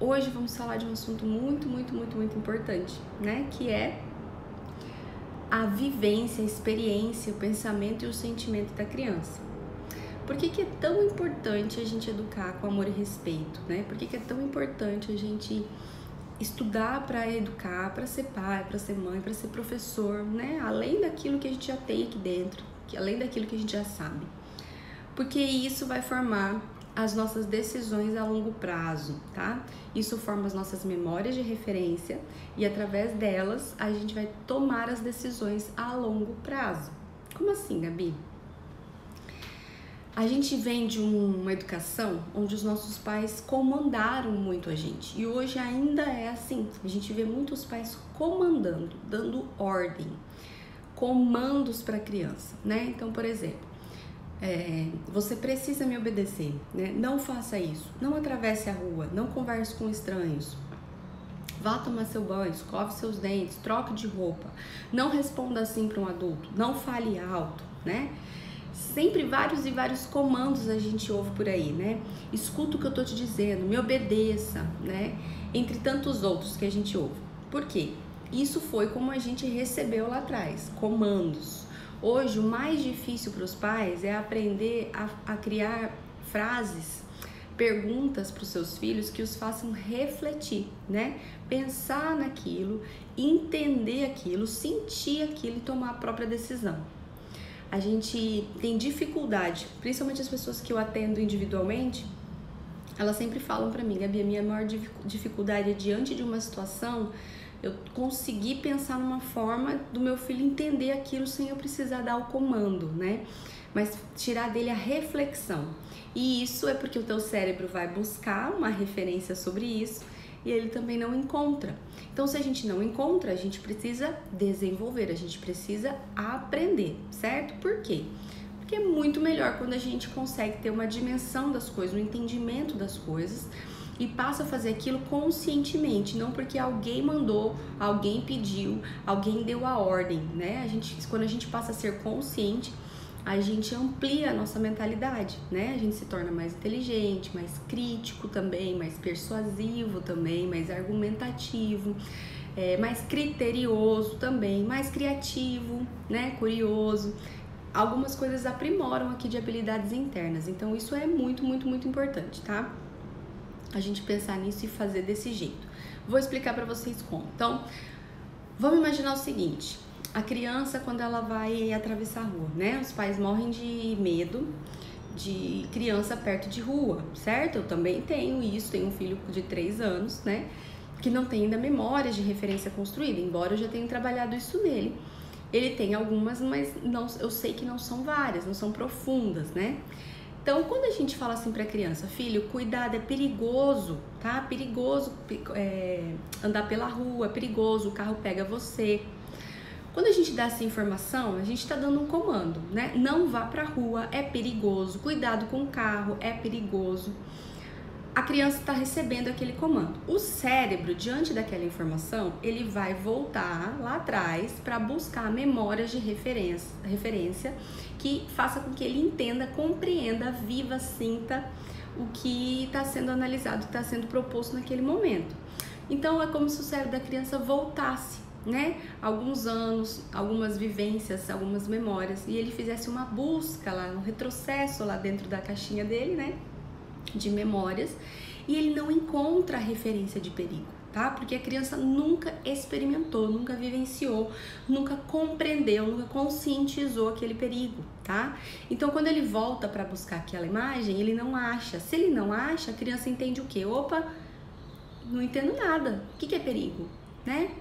Hoje vamos falar de um assunto muito importante, né? Que é a vivência, a experiência, o pensamento e o sentimento da criança. Por que é tão importante a gente educar com amor e respeito, né? Por que é tão importante a gente estudar para educar, para ser pai, para ser mãe, para ser professor, né? Além daquilo que a gente já tem aqui dentro, além daquilo que a gente já sabe. Porque isso vai formar as nossas decisões a longo prazo, tá? Isso forma as nossas memórias de referência e através delas a gente vai tomar as decisões a longo prazo. Como assim, Gabi? A gente vem de uma educação onde os nossos pais comandaram muito a gente e hoje ainda é assim. A gente vê muitos pais comandando, dando ordem, comandos para a criança, né? Então, por exemplo, você precisa me obedecer, né? Não faça isso, não atravesse a rua, não converse com estranhos, vá tomar seu banho, escove seus dentes, troque de roupa, não responda assim para um adulto, não fale alto, né? Sempre vários comandos a gente ouve por aí, né? Escuta o que eu tô te dizendo, me obedeça, né? Entre tantos outros que a gente ouve. Por quê? Isso foi como a gente recebeu lá atrás, comandos. Hoje, o mais difícil para os pais é aprender a criar frases, perguntas para os seus filhos que os façam refletir, né? Pensar naquilo, entender aquilo, sentir aquilo e tomar a própria decisão. A gente tem dificuldade, principalmente as pessoas que eu atendo individualmente, elas sempre falam para mim, Gabi, a minha maior dificuldade é diante de uma situação, eu conseguir pensar numa forma do meu filho entender aquilo sem eu precisar dar o comando, né? Mas tirar dele a reflexão. E isso é porque o teu cérebro vai buscar uma referência sobre isso e ele também não encontra. Então, se a gente não encontra, a gente precisa desenvolver, a gente precisa aprender, certo? Por quê? Porque é muito melhor quando a gente consegue ter uma dimensão das coisas, um entendimento das coisas e passa a fazer aquilo conscientemente, não porque alguém mandou, alguém pediu, alguém deu a ordem, né? Quando a gente passa a ser consciente, a gente amplia a nossa mentalidade, né? A gente se torna mais inteligente, mais crítico também, mais persuasivo também, mais argumentativo, mais criterioso também, mais criativo, né? Curioso. Algumas coisas aprimoram aqui de habilidades internas, então isso é muito importante, tá? A gente pensar nisso e fazer desse jeito. Vou explicar pra vocês como. Então, vamos imaginar o seguinte. A criança, quando ela vai atravessar a rua, né? Os pais morrem de medo de criança perto de rua, certo? Eu também tenho isso, tenho um filho de 3 anos, né? Que não tem ainda memórias de referência construída, embora eu já tenha trabalhado isso nele. Ele tem algumas, mas não, eu sei que não são várias, não são profundas, né? Então, quando a gente fala assim pra criança, filho, cuidado, é perigoso, tá? Perigoso andar pela rua, é perigoso, o carro pega você. Quando a gente dá essa informação, a gente tá dando um comando, né? Não vá pra rua, é perigoso, cuidado com o carro, é perigoso. A criança está recebendo aquele comando. O cérebro, diante daquela informação, ele vai voltar lá atrás para buscar memórias de referência que faça com que ele entenda, compreenda, viva, sinta o que está sendo analisado, o que está sendo proposto naquele momento. Então, é como se o cérebro da criança voltasse, né? Alguns anos, algumas vivências, algumas memórias, e ele fizesse uma busca lá, um retrocesso lá dentro da caixinha dele, né? De memórias, e ele não encontra a referência de perigo, tá? Porque a criança nunca experimentou, nunca vivenciou, nunca compreendeu, nunca conscientizou aquele perigo, tá? Então, quando ele volta para buscar aquela imagem, ele não acha. Se ele não acha, a criança entende o quê? Opa, não entendo nada. O que é perigo, né?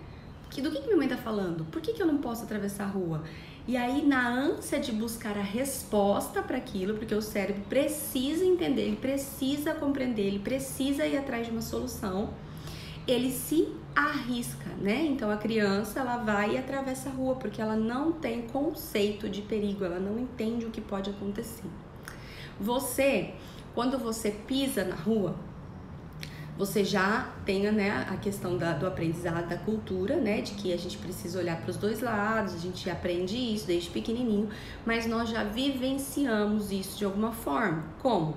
Do que minha mãe tá falando? Por que eu não posso atravessar a rua? E aí, na ânsia de buscar a resposta para aquilo, porque o cérebro precisa entender, ele precisa compreender, ele precisa ir atrás de uma solução, ele se arrisca, né? Então, a criança, ela vai e atravessa a rua, porque ela não tem conceito de perigo, ela não entende o que pode acontecer. Quando você pisa na rua, você já tem, né, a questão do aprendizado da cultura, né, de que a gente precisa olhar para os dois lados, a gente aprende isso desde pequenininho, mas nós já vivenciamos isso de alguma forma. Como?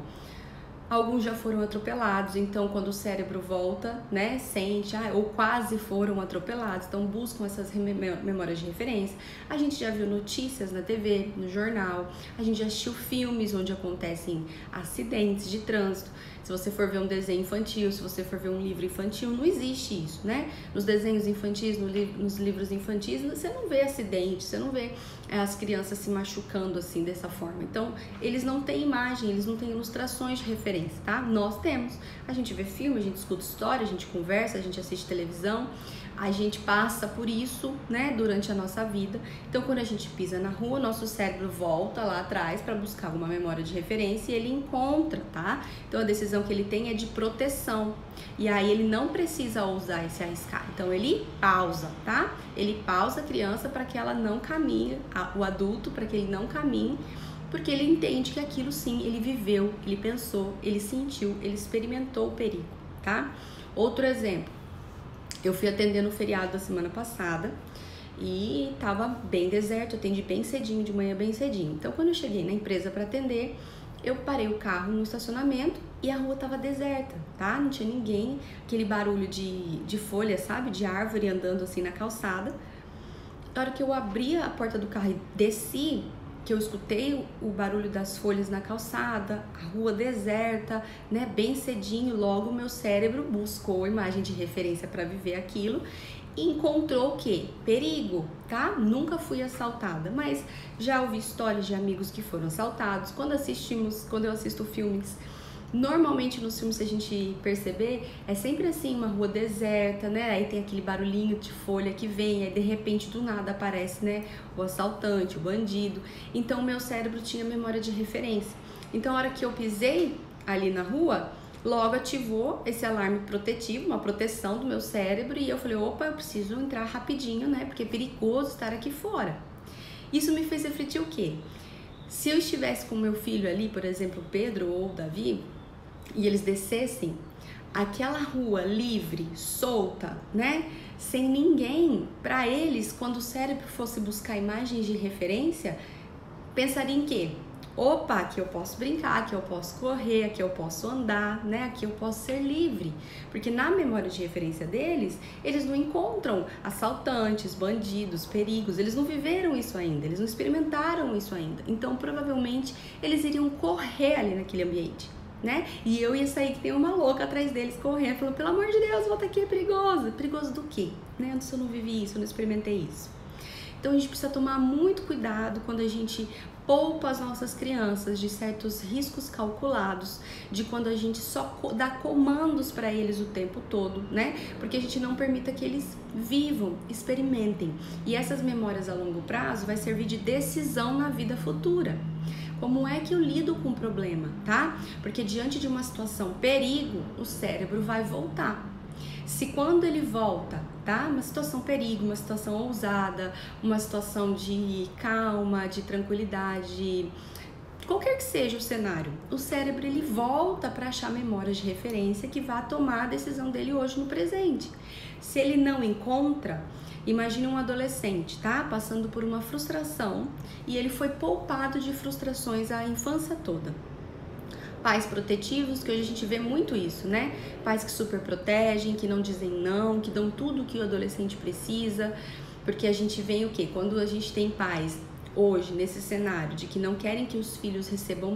Alguns já foram atropelados, então quando o cérebro volta, né, sente, ou quase foram atropelados, então buscam essas memórias de referência. A gente já viu notícias na TV, no jornal, a gente já assistiu filmes onde acontecem acidentes de trânsito. Se você for ver um desenho infantil, se você for ver um livro infantil, não existe isso, né? Nos desenhos infantis, nos livros infantis, você não vê acidente, você não vê as crianças se machucando assim, dessa forma. Então, eles não têm imagem, eles não têm ilustrações de referência, tá? Nós temos. A gente vê filme, a gente escuta história, a gente conversa, a gente assiste televisão, a gente passa por isso, né, durante a nossa vida. Então, quando a gente pisa na rua, nosso cérebro volta lá atrás para buscar alguma memória de referência e ele encontra, tá? Então, a decisão que ele tem é de proteção. E aí, ele não precisa ousar e se arriscar. Então, ele pausa, tá? Ele pausa a criança para que ela não caminhe, o adulto para que ele não caminhe, porque ele entende que aquilo sim, ele viveu, ele pensou, ele sentiu, ele experimentou o perigo, tá? Outro exemplo. Eu fui atender no feriado da semana passada e tava bem deserto, eu atendi bem cedinho, de manhã bem cedinho. Então, quando eu cheguei na empresa para atender, eu parei o carro no estacionamento e a rua tava deserta, tá? Não tinha ninguém, aquele barulho de folha, sabe? De árvore andando assim na calçada. Na hora que eu abri a porta do carro e desci, que eu escutei o barulho das folhas na calçada, a rua deserta, né, bem cedinho, logo o meu cérebro buscou imagem de referência para viver aquilo e encontrou o quê? Perigo, tá? Nunca fui assaltada, mas já ouvi histórias de amigos que foram assaltados. Quando eu assisto filmes, normalmente nos filmes, se a gente perceber, é sempre assim, uma rua deserta, né? Aí tem aquele barulhinho de folha que vem, aí de repente do nada aparece, né, o assaltante, o bandido. Então o meu cérebro tinha memória de referência. Então a hora que eu pisei ali na rua, logo ativou esse alarme protetivo, uma proteção do meu cérebro, e eu falei, opa, eu preciso entrar rapidinho, né? Porque é perigoso estar aqui fora. Isso me fez refletir o quê? Se eu estivesse com meu filho ali, por exemplo, Pedro ou Davi, e eles descessem aquela rua livre, solta, né, sem ninguém, para eles, quando o cérebro fosse buscar imagens de referência, pensaria em quê? Opa, aqui eu posso brincar, aqui eu posso correr, aqui eu posso andar, né? Aqui eu posso ser livre. Porque na memória de referência deles, eles não encontram assaltantes, bandidos, perigos. Eles não viveram isso ainda, eles não experimentaram isso ainda. Então, provavelmente, eles iriam correr ali naquele ambiente, né? E eu ia sair que tem uma louca atrás deles correndo, falando, pelo amor de Deus, volta aqui, é perigoso. Perigoso do quê? Né? Se eu não vivi isso, eu não experimentei isso. Então, a gente precisa tomar muito cuidado quando a gente poupa as nossas crianças de certos riscos calculados, de quando a gente só dá comandos para eles o tempo todo, né? Porque a gente não permita que eles vivam, experimentem. E essas memórias a longo prazo vai servir de decisão na vida futura. Como é que eu lido com o problema, tá? Porque diante de uma situação perigo, o cérebro vai voltar. Se quando ele volta, tá? Uma situação perigo, uma situação ousada, uma situação de calma, de tranquilidade, qualquer que seja o cenário, o cérebro ele volta para achar memórias de referência que vá tomar a decisão dele hoje no presente. Se ele não encontra, imagine um adolescente, tá? Passando por uma frustração e ele foi poupado de frustrações a infância toda. Pais protetivos, que hoje a gente vê muito isso, né? Pais que super protegem, que não dizem não, que dão tudo o que o adolescente precisa, porque a gente vê o quê? Quando a gente tem pais hoje nesse cenário de que não querem que os filhos recebam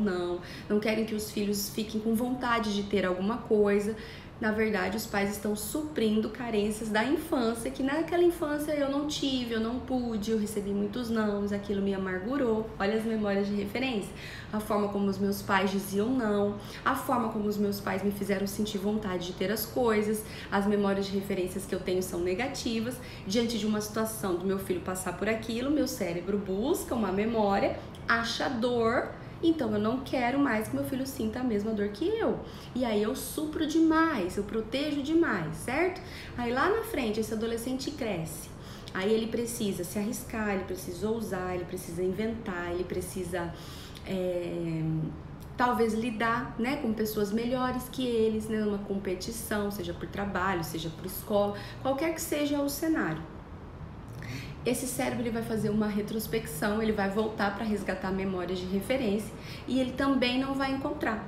não querem que os filhos fiquem com vontade de ter alguma coisa, na verdade os pais estão suprindo carências da infância, que naquela infância eu não tive, eu não pude, eu recebi muitos nãos, aquilo me amargurou. Olha as memórias de referência, a forma como os meus pais diziam não, a forma como os meus pais me fizeram sentir vontade de ter as coisas, as memórias de referências que eu tenho são negativas. Diante de uma situação do meu filho passar por aquilo, meu cérebro busca uma memória, acha dor. Então eu não quero mais que meu filho sinta a mesma dor que eu. E aí eu supro demais, eu protejo demais, certo? Aí lá na frente esse adolescente cresce. Aí ele precisa se arriscar, ele precisa ousar, ele precisa inventar, ele precisa talvez lidar, né, com pessoas melhores que eles, né, numa competição, seja por trabalho, seja por escola, qualquer que seja o cenário. Esse cérebro ele vai fazer uma retrospecção, ele vai voltar para resgatar memórias de referência e ele também não vai encontrar.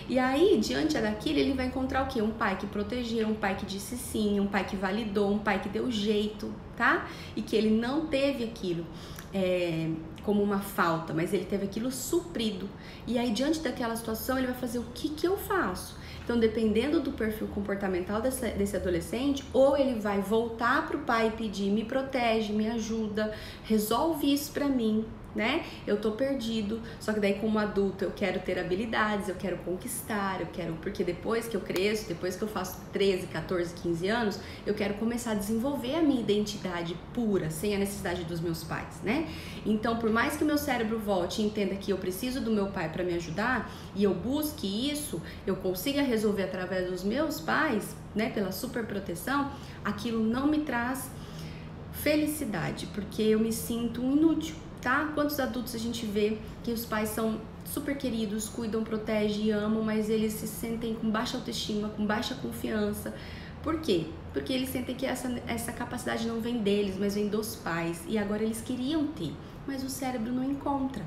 E aí, diante daquilo, ele vai encontrar o quê? Um pai que protegeu, um pai que disse sim, um pai que validou, um pai que deu jeito, tá? E que ele não teve aquilo como uma falta, mas ele teve aquilo suprido. E aí, diante daquela situação, ele vai fazer o que eu faço? Então, dependendo do perfil comportamental desse adolescente, ou ele vai voltar pro pai e pedir, me protege, me ajuda, resolve isso pra mim, né? Eu tô perdido, só que daí como adulto eu quero ter habilidades, eu quero conquistar, porque depois que eu cresço, depois que eu faço 13, 14, 15 anos, eu quero começar a desenvolver a minha identidade pura, sem a necessidade dos meus pais, né? Então, por mais que o meu cérebro volte e entenda que eu preciso do meu pai para me ajudar, e eu busque isso, eu consiga resolver através dos meus pais, né, pela superproteção, aquilo não me traz felicidade, porque eu me sinto inútil. Tá? Quantos adultos a gente vê que os pais são super queridos, cuidam, protegem e amam, mas eles se sentem com baixa autoestima, com baixa confiança. Por quê? Porque eles sentem que essa capacidade não vem deles, mas vem dos pais. E agora eles queriam ter, mas o cérebro não encontra.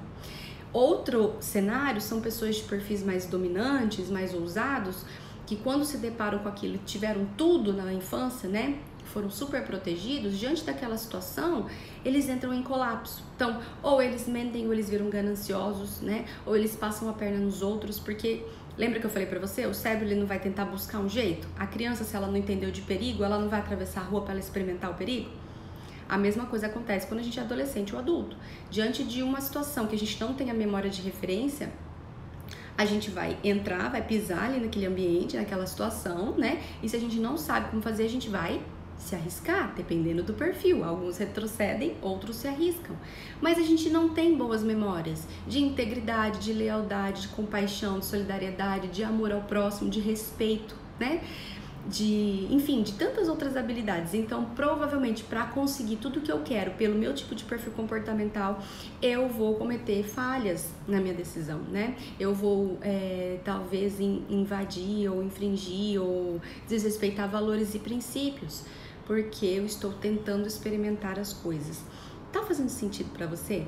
Outro cenário são pessoas de perfis mais dominantes, mais ousados, que quando se deparam com aquilo, tiveram tudo na infância, né? Foram super protegidos, diante daquela situação, eles entram em colapso. Então, ou eles mentem, ou eles viram gananciosos, né? Ou eles passam a perna nos outros, porque lembra que eu falei pra você? O cérebro ele não vai tentar buscar um jeito? A criança, se ela não entendeu de perigo, ela não vai atravessar a rua para ela experimentar o perigo? A mesma coisa acontece quando a gente é adolescente ou adulto. Diante de uma situação que a gente não tem a memória de referência, a gente vai entrar, vai pisar ali naquele ambiente, naquela situação, né? E se a gente não sabe como fazer, a gente vai se arriscar, dependendo do perfil. Alguns retrocedem, outros se arriscam. Mas a gente não tem boas memórias de integridade, de lealdade, de compaixão, de solidariedade, de amor ao próximo, de respeito, né? Enfim, de tantas outras habilidades. Então, provavelmente, para conseguir tudo que eu quero pelo meu tipo de perfil comportamental, eu vou cometer falhas na minha decisão, né? Eu vou, talvez, invadir ou infringir ou desrespeitar valores e princípios, porque eu estou tentando experimentar as coisas. Tá fazendo sentido para você?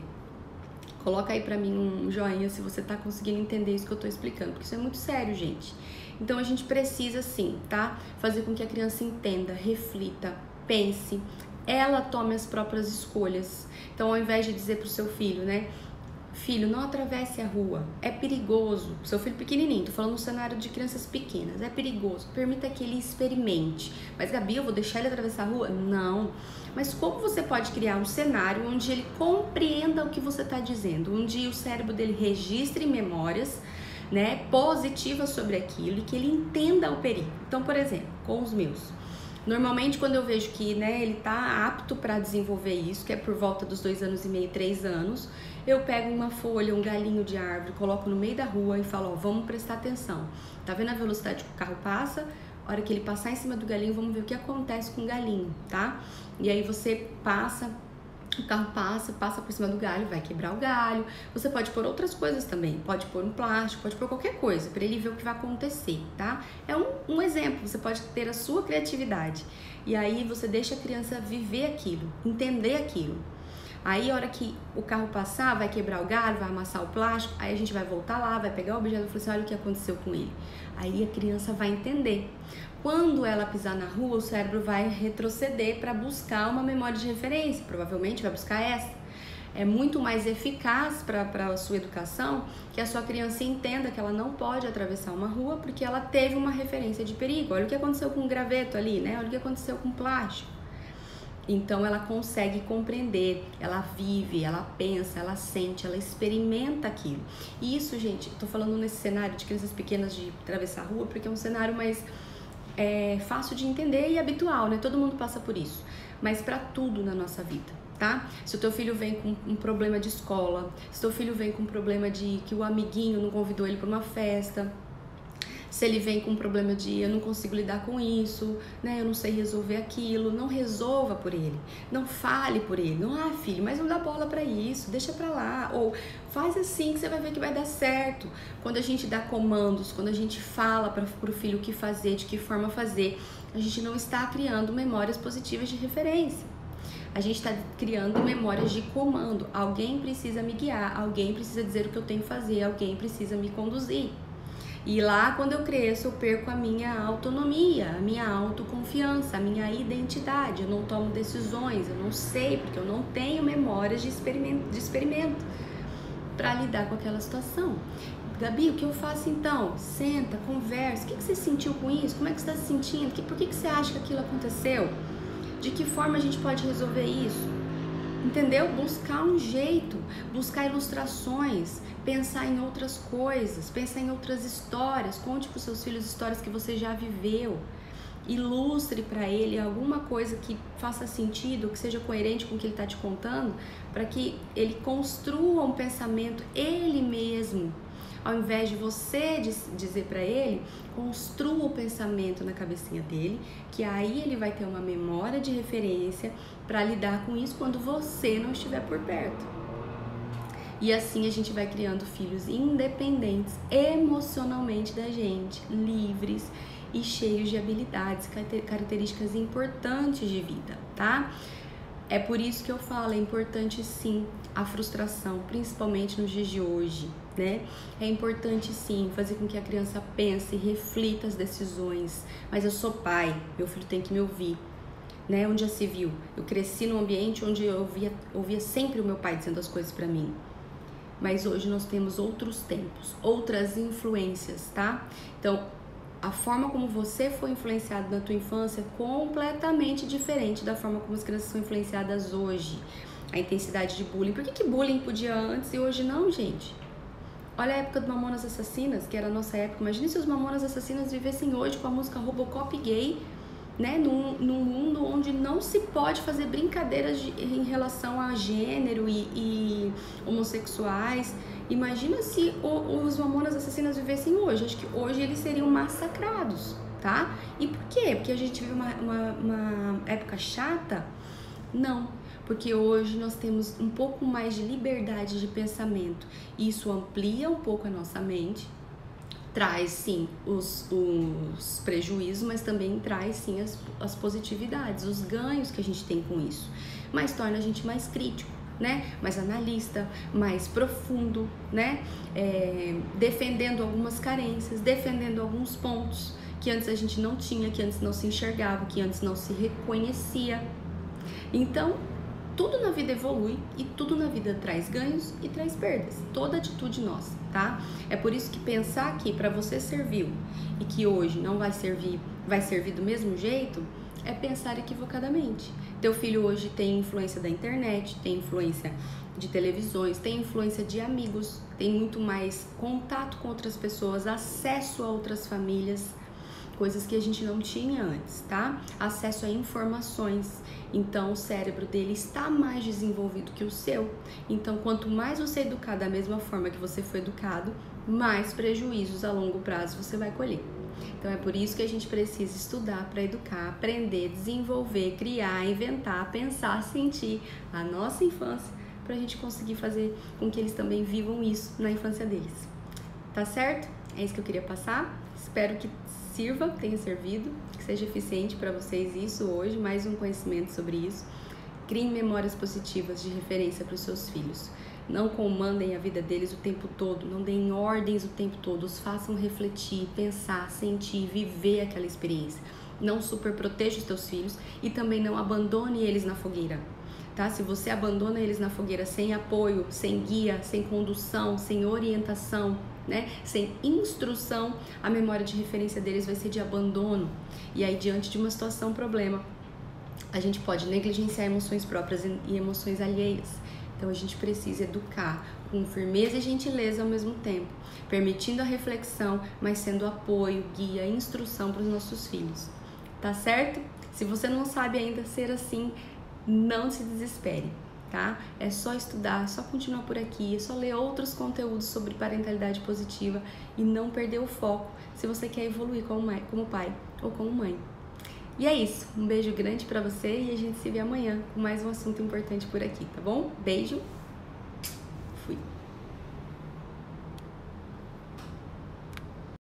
Coloca aí pra mim um joinha se você tá conseguindo entender isso que eu tô explicando, porque isso é muito sério, gente. Então a gente precisa sim, tá? Fazer com que a criança entenda, reflita, pense, ela tome as próprias escolhas. Então, ao invés de dizer pro seu filho, né? Filho, não atravesse a rua, é perigoso. Seu filho pequenininho, tô falando no cenário de crianças pequenas, é perigoso. Permita que ele experimente. Mas, Gabi, eu vou deixar ele atravessar a rua? Não. Mas como você pode criar um cenário onde ele compreenda o que você está dizendo, onde o cérebro dele registre memórias, né, positivas sobre aquilo e que ele entenda o perigo? Então, por exemplo, com os meus, normalmente quando eu vejo que, né, ele tá apto para desenvolver isso, que é por volta dos 2 anos e meio, 3 anos, eu pego uma folha, um galinho de árvore, coloco no meio da rua e falo, ó, vamos prestar atenção. Tá vendo a velocidade que o carro passa? A hora que ele passar em cima do galinho, vamos ver o que acontece com o galinho, tá? E aí você passa, o carro passa por cima do galho, vai quebrar o galho. Você pode pôr outras coisas também, pode pôr um plástico, pode pôr qualquer coisa, para ele ver o que vai acontecer, tá? É um exemplo, você pode ter a sua criatividade. E aí você deixa a criança viver aquilo, entender aquilo. Aí a hora que o carro passar, vai quebrar o galho, vai amassar o plástico, aí a gente vai voltar lá, vai pegar o objeto e falar assim, olha o que aconteceu com ele. Aí a criança vai entender. Quando ela pisar na rua, o cérebro vai retroceder para buscar uma memória de referência, provavelmente vai buscar essa. É muito mais eficaz para a sua educação que a sua criança entenda que ela não pode atravessar uma rua porque ela teve uma referência de perigo. Olha o que aconteceu com o graveto ali, né? Olha o que aconteceu com o plástico. Então ela consegue compreender, ela vive, ela pensa, ela sente, ela experimenta aquilo. E isso, gente, tô falando nesse cenário de crianças pequenas de atravessar a rua, porque é um cenário mais fácil de entender e habitual, né? Todo mundo passa por isso. Mas para tudo na nossa vida, tá? Se o teu filho vem com um problema de escola, se o teu filho vem com um problema de que o amiguinho não convidou ele para uma festa, se ele vem com um problema de eu não consigo lidar com isso, né? Eu não sei resolver aquilo, não resolva por ele, não fale por ele. Não, filho, mas não dá bola pra isso, deixa pra lá. Ou faz assim que você vai ver que vai dar certo. Quando a gente dá comandos, quando a gente fala pro filho o que fazer, de que forma fazer, a gente não está criando memórias positivas de referência. A gente está criando memórias de comando. Alguém precisa me guiar, alguém precisa dizer o que eu tenho que fazer, alguém precisa me conduzir. E lá, quando eu cresço, eu perco a minha autonomia, a minha autoconfiança, a minha identidade. Eu não tomo decisões, eu não sei, porque eu não tenho memórias de experimento para lidar com aquela situação. Gabi, o que eu faço então? Senta, conversa. O que você sentiu com isso? Como é que você está se sentindo? Por que você acha que aquilo aconteceu? De que forma a gente pode resolver isso? Entendeu? Buscar um jeito, buscar ilustrações, pensar em outras coisas, pensar em outras histórias. Conte para os seus filhos histórias que você já viveu. Ilustre para ele alguma coisa que faça sentido, que seja coerente com o que ele está te contando, para que ele construa um pensamento ele mesmo. Ao invés de você dizer para ele, construa o pensamento na cabecinha dele, que aí ele vai ter uma memória de referência para lidar com isso quando você não estiver por perto. E assim a gente vai criando filhos independentes emocionalmente da gente, livres e cheios de habilidades, características importantes de vida, tá? É por isso que eu falo, é importante sim a frustração, principalmente nos dias de hoje, né? É importante sim fazer com que a criança pense e reflita as decisões. Mas eu sou pai, meu filho tem que me ouvir, né? Onde já se viu? Eu cresci num ambiente onde eu ouvia sempre o meu pai dizendo as coisas pra mim. Mas hoje nós temos outros tempos, outras influências, tá? Então, a forma como você foi influenciado na tua infância é completamente diferente da forma como as crianças são influenciadas hoje. A intensidade de bullying. Por que bullying podia antes e hoje não, gente? Olha a época do Mamonas Assassinas, que era a nossa época. Imagine se os Mamonas Assassinas vivessem hoje com a música Robocop gay, né? Num mundo onde não se pode fazer brincadeiras em relação a gênero e homossexuais. Imagina se os Mamonas Assassinas vivessem hoje. Acho que hoje eles seriam massacrados, tá? E por quê? Porque a gente vive uma época chata? Não, porque hoje nós temos um pouco mais de liberdade de pensamento. Isso amplia um pouco a nossa mente, traz sim os prejuízos, mas também traz sim as positividades, os ganhos que a gente tem com isso. Mas torna a gente mais crítico, né? Mais analista, mais profundo, né? Defendendo algumas carências, defendendo alguns pontos que antes a gente não tinha, que antes não se enxergava, que antes não se reconhecia. Então, tudo na vida evolui e tudo na vida traz ganhos e traz perdas. Toda atitude nossa, tá? É por isso que pensar que para você serviu e que hoje não vai servir do mesmo jeito, é pensar equivocadamente. Teu filho hoje tem influência da internet, tem influência de televisões, tem influência de amigos, tem muito mais contato com outras pessoas, acesso a outras famílias, coisas que a gente não tinha antes, tá? Acesso a informações. Então, o cérebro dele está mais desenvolvido que o seu. Então, quanto mais você educar da mesma forma que você foi educado, mais prejuízos a longo prazo você vai colher. Então, é por isso que a gente precisa estudar para educar, aprender, desenvolver, criar, inventar, pensar, sentir a nossa infância, para a gente conseguir fazer com que eles também vivam isso na infância deles. Tá certo? É isso que eu queria passar. Espero que sirva, tenha servido, que seja eficiente para vocês isso hoje, mais um conhecimento sobre isso. Criem memórias positivas de referência para os seus filhos. Não comandem a vida deles o tempo todo, não deem ordens o tempo todo, os façam refletir, pensar, sentir, viver aquela experiência. Não superproteja os teus filhos e também não abandone eles na fogueira. Tá? Se você abandona eles na fogueira sem apoio, sem guia, sem condução, sem orientação, né? Sem instrução, a memória de referência deles vai ser de abandono. E aí, diante de uma situação, problema, a gente pode negligenciar emoções próprias e emoções alheias. Então, a gente precisa educar com firmeza e gentileza ao mesmo tempo, permitindo a reflexão, mas sendo apoio, guia, instrução para os nossos filhos. Tá certo? Se você não sabe ainda ser assim, não se desespere, tá? É só estudar, é só continuar por aqui, é só ler outros conteúdos sobre parentalidade positiva e não perder o foco se você quer evoluir como pai ou como mãe. E é isso, um beijo grande pra você e a gente se vê amanhã com mais um assunto importante por aqui, tá bom? Beijo, fui!